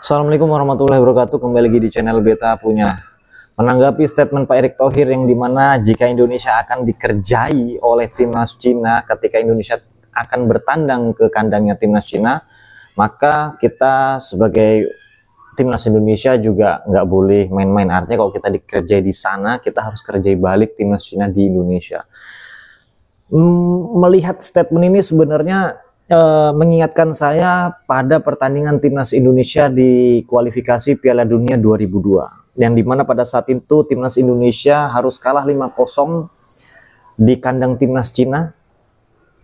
Assalamualaikum warahmatullahi wabarakatuh. Kembali lagi di channel Beta Punya. Menanggapi statement Pak Erick Thohir yang dimana jika Indonesia akan dikerjai oleh timnas Cina ketika Indonesia akan bertandang ke kandangnya timnas Cina, maka kita sebagai timnas Indonesia juga nggak boleh main-main. Artinya kalau kita dikerjai di sana, kita harus kerjai balik timnas Cina di Indonesia. Melihat statement ini sebenarnya mengingatkan saya pada pertandingan timnas Indonesia di kualifikasi Piala Dunia 2002, yang dimana pada saat itu timnas Indonesia harus kalah 5-0 di kandang timnas Cina.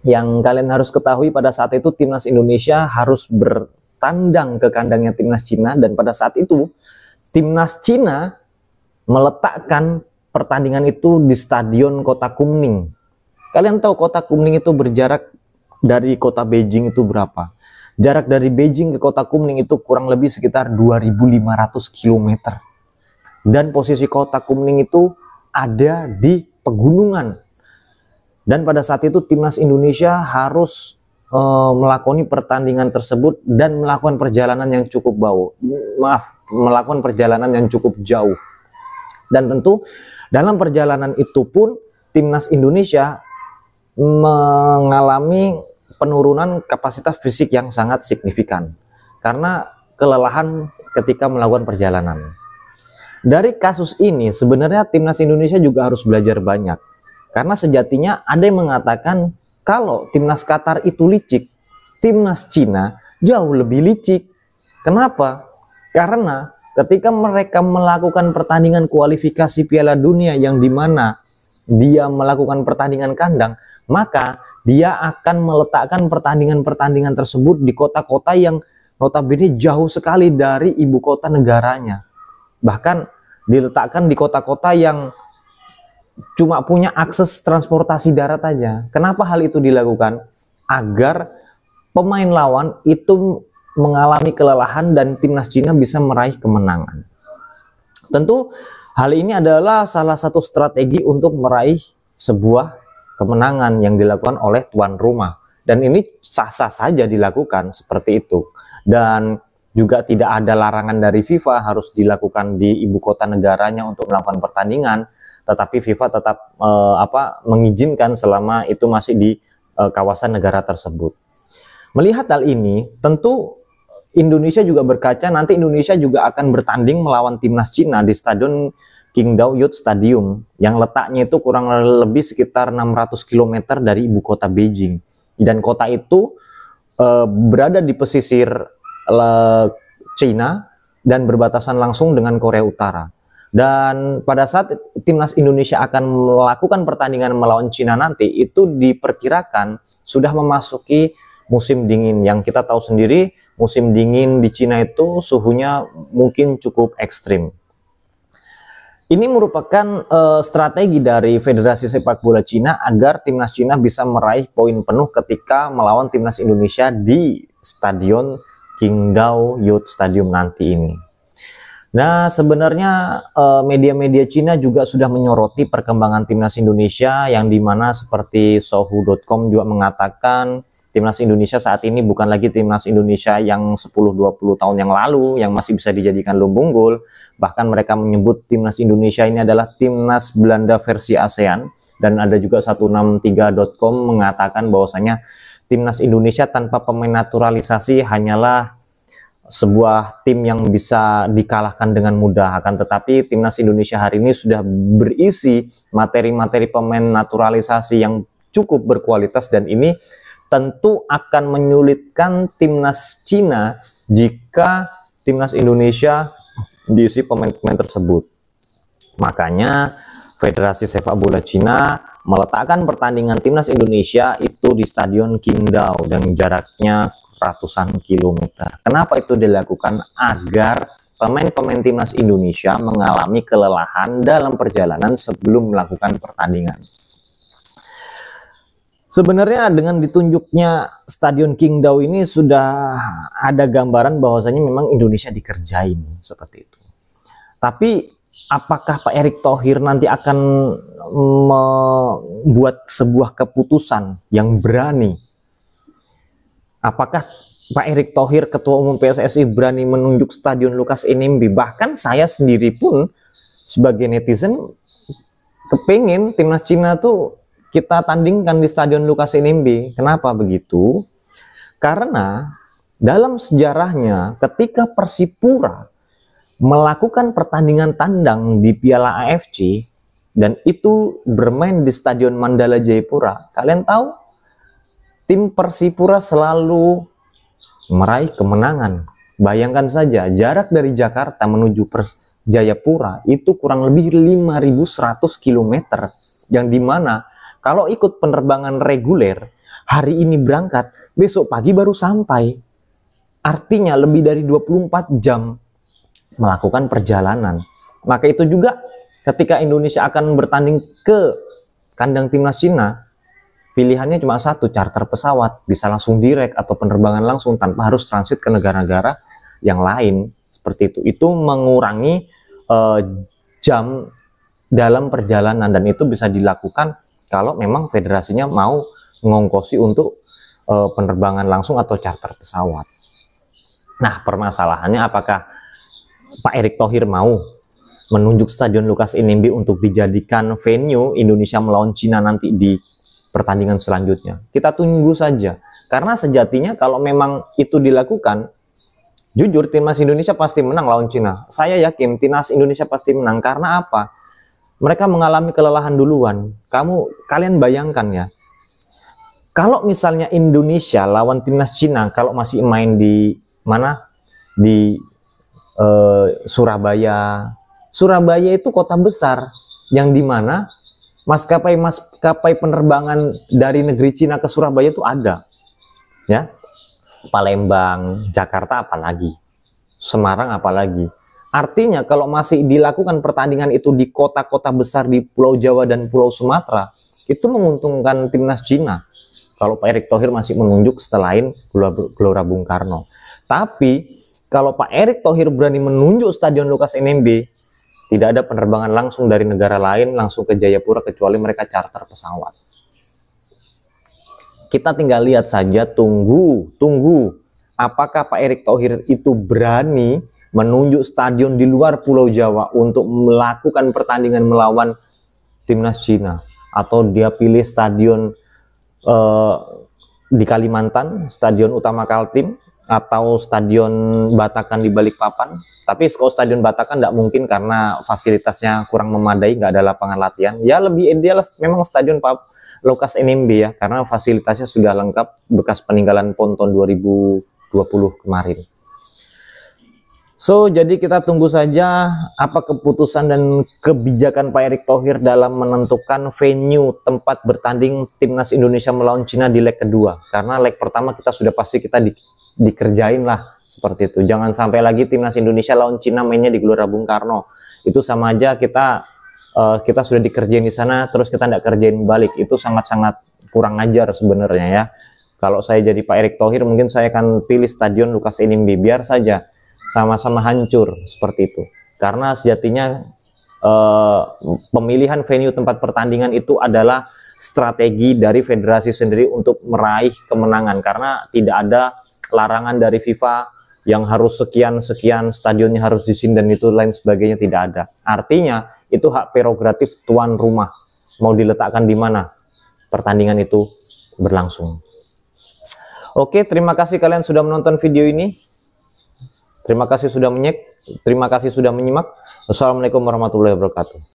Yang kalian harus ketahui, pada saat itu timnas Indonesia harus bertandang ke kandangnya timnas Cina, dan pada saat itu timnas Cina meletakkan pertandingan itu di Stadion Kota Kunming. Kalian tahu Kota Kunming itu berjarak dari kota Beijing itu berapa? Jarak dari Beijing ke kota Kunming itu kurang lebih sekitar 2.500 km. Dan posisi kota Kunming itu ada di pegunungan. Dan pada saat itu timnas Indonesia harus melakoni pertandingan tersebut dan melakukan perjalanan yang cukup melakukan perjalanan yang cukup jauh. Dan tentu dalam perjalanan itu pun timnas Indonesia mengalami penurunan kapasitas fisik yang sangat signifikan karena kelelahan ketika melakukan perjalanan. Dari kasus ini sebenarnya timnas Indonesia juga harus belajar banyak, karena sejatinya ada yang mengatakan kalau timnas Qatar itu licik, timnas Cina jauh lebih licik. Kenapa? Karena ketika mereka melakukan pertandingan kualifikasi Piala Dunia yang dimana dia melakukan pertandingan kandang, maka dia akan meletakkan pertandingan-pertandingan tersebut di kota-kota yang notabene jauh sekali dari ibu kota negaranya. Bahkan diletakkan di kota-kota yang cuma punya akses transportasi darat aja. Kenapa hal itu dilakukan? Agar pemain lawan itu mengalami kelelahan dan timnas Cina bisa meraih kemenangan. Tentu hal ini adalah salah satu strategi untuk meraih sebuah kemenangan yang dilakukan oleh tuan rumah, dan ini sah-sah saja dilakukan seperti itu, dan juga tidak ada larangan dari FIFA harus dilakukan di ibu kota negaranya untuk melakukan pertandingan, tetapi FIFA tetap mengizinkan selama itu masih di kawasan negara tersebut. Melihat hal ini, tentu Indonesia juga berkaca, nanti Indonesia juga akan bertanding melawan timnas Cina di Stadion Qingdao Youth Stadium yang letaknya itu kurang lebih sekitar 600 km dari ibu kota Beijing, dan kota itu berada di pesisir Cina dan berbatasan langsung dengan Korea Utara. Dan pada saat timnas Indonesia akan melakukan pertandingan melawan Cina nanti, itu diperkirakan sudah memasuki musim dingin, yang kita tahu sendiri musim dingin di Cina itu suhunya mungkin cukup ekstrim. Ini merupakan strategi dari Federasi Sepak Bola Cina agar timnas Cina bisa meraih poin penuh ketika melawan timnas Indonesia di Stadion Qingdao Youth Stadium nanti ini. Nah, sebenarnya media-media Cina juga sudah menyoroti perkembangan timnas Indonesia, yang dimana seperti Sohu.com juga mengatakan timnas Indonesia saat ini bukan lagi timnas Indonesia yang 10-20 tahun yang lalu yang masih bisa dijadikan lumbung gol. Bahkan mereka menyebut timnas Indonesia ini adalah timnas Belanda versi ASEAN. Dan ada juga 163.com mengatakan bahwasanya timnas Indonesia tanpa pemain naturalisasi hanyalah sebuah tim yang bisa dikalahkan dengan mudah. Akan tetapi timnas Indonesia hari ini sudah berisi materi-materi pemain naturalisasi yang cukup berkualitas, dan ini tentu akan menyulitkan timnas Cina jika timnas Indonesia diisi pemain-pemain tersebut. Makanya Federasi Sepak Bola Cina meletakkan pertandingan timnas Indonesia itu di Stadion Qingdao dan jaraknya ratusan kilometer. Kenapa itu dilakukan? Agar pemain-pemain timnas Indonesia mengalami kelelahan dalam perjalanan sebelum melakukan pertandingan. Sebenarnya dengan ditunjuknya Stadion Qingdao ini sudah ada gambaran bahwasanya memang Indonesia dikerjain seperti itu. Tapi apakah Pak Erick Thohir nanti akan membuat sebuah keputusan yang berani? Apakah Pak Erick Thohir, Ketua Umum PSSI, berani menunjuk Stadion Lukas NMB. Bahkan saya sendiri pun sebagai netizen kepingin timnas Cina tuh kita tandingkan di Stadion Lukas NMB. Kenapa begitu? Karena dalam sejarahnya ketika Persipura melakukan pertandingan tandang di Piala AFC dan itu bermain di Stadion Mandala Jayapura, kalian tahu tim Persipura selalu meraih kemenangan. Bayangkan saja jarak dari Jakarta menuju Jayapura itu kurang lebih 5.100 km, yang dimana kalau ikut penerbangan reguler hari ini berangkat, besok pagi baru sampai. Artinya lebih dari 24 jam melakukan perjalanan. Maka itu juga ketika Indonesia akan bertanding ke kandang timnas Cina, pilihannya cuma satu, charter pesawat, bisa langsung direct atau penerbangan langsung tanpa harus transit ke negara-negara yang lain. Seperti itu. Itu mengurangi jam dalam perjalanan, dan itu bisa dilakukan kalau memang federasinya mau mengongkosi untuk penerbangan langsung atau charter pesawat. Nah, permasalahannya apakah Pak Erick Thohir mau menunjuk Stadion Lukas NMB untuk dijadikan venue Indonesia melawan Cina nanti di pertandingan selanjutnya? Kita tunggu saja, karena sejatinya kalau memang itu dilakukan, jujur timnas Indonesia pasti menang lawan Cina. Saya yakin timnas Indonesia pasti menang. Karena apa? Mereka mengalami kelelahan duluan. Kalian bayangkan ya, kalau misalnya Indonesia lawan timnas Cina, kalau masih main di mana, di Surabaya. Surabaya itu kota besar yang dimana maskapai penerbangan dari negeri Cina ke Surabaya itu ada, ya. Palembang, Jakarta apalagi, Semarang apalagi. Artinya kalau masih dilakukan pertandingan itu di kota-kota besar di Pulau Jawa dan Pulau Sumatera, itu menguntungkan timnas Cina. Kalau Pak Erick Thohir masih menunjuk selain Gelora Bung Karno. Tapi kalau Pak Erick Thohir berani menunjuk Stadion Lukas NMB, tidak ada penerbangan langsung dari negara lain langsung ke Jayapura kecuali mereka charter pesawat. Kita tinggal lihat saja, tunggu apakah Pak Erick Thohir itu berani menunjuk stadion di luar Pulau Jawa untuk melakukan pertandingan melawan timnas Cina, atau dia pilih stadion di Kalimantan, Stadion Utama Kaltim, atau Stadion Batakan di Balikpapan. Tapi kalau Stadion Batakan tidak mungkin karena fasilitasnya kurang memadai, nggak ada lapangan latihan. Ya lebih ideal memang Stadion Lukas NMB ya, karena fasilitasnya sudah lengkap bekas peninggalan PON tahun 2020 kemarin. So, jadi kita tunggu saja apa keputusan dan kebijakan Pak Erick Thohir dalam menentukan venue tempat bertanding timnas Indonesia melawan Cina di leg kedua. Karena leg pertama kita sudah pasti dikerjain lah seperti itu. Jangan sampai lagi timnas Indonesia lawan Cina mainnya di Gelora Bung Karno. Itu sama aja kita sudah dikerjain di sana terus kita tidak kerjain balik. Itu sangat-sangat kurang ajar sebenarnya ya. Kalau saya jadi Pak Erick Thohir, mungkin saya akan pilih Stadion Lukas NMB, biar saja sama-sama hancur seperti itu. Karena sejatinya pemilihan venue tempat pertandingan itu adalah strategi dari federasi sendiri untuk meraih kemenangan, karena tidak ada larangan dari FIFA yang harus sekian stadionnya harus di sini dan itu lain sebagainya, tidak ada. Artinya itu hak prerogatif tuan rumah mau diletakkan di mana pertandingan itu berlangsung. Oke, terima kasih kalian sudah menonton video ini. Terima kasih sudah menyimak. Wassalamualaikum warahmatullahi wabarakatuh.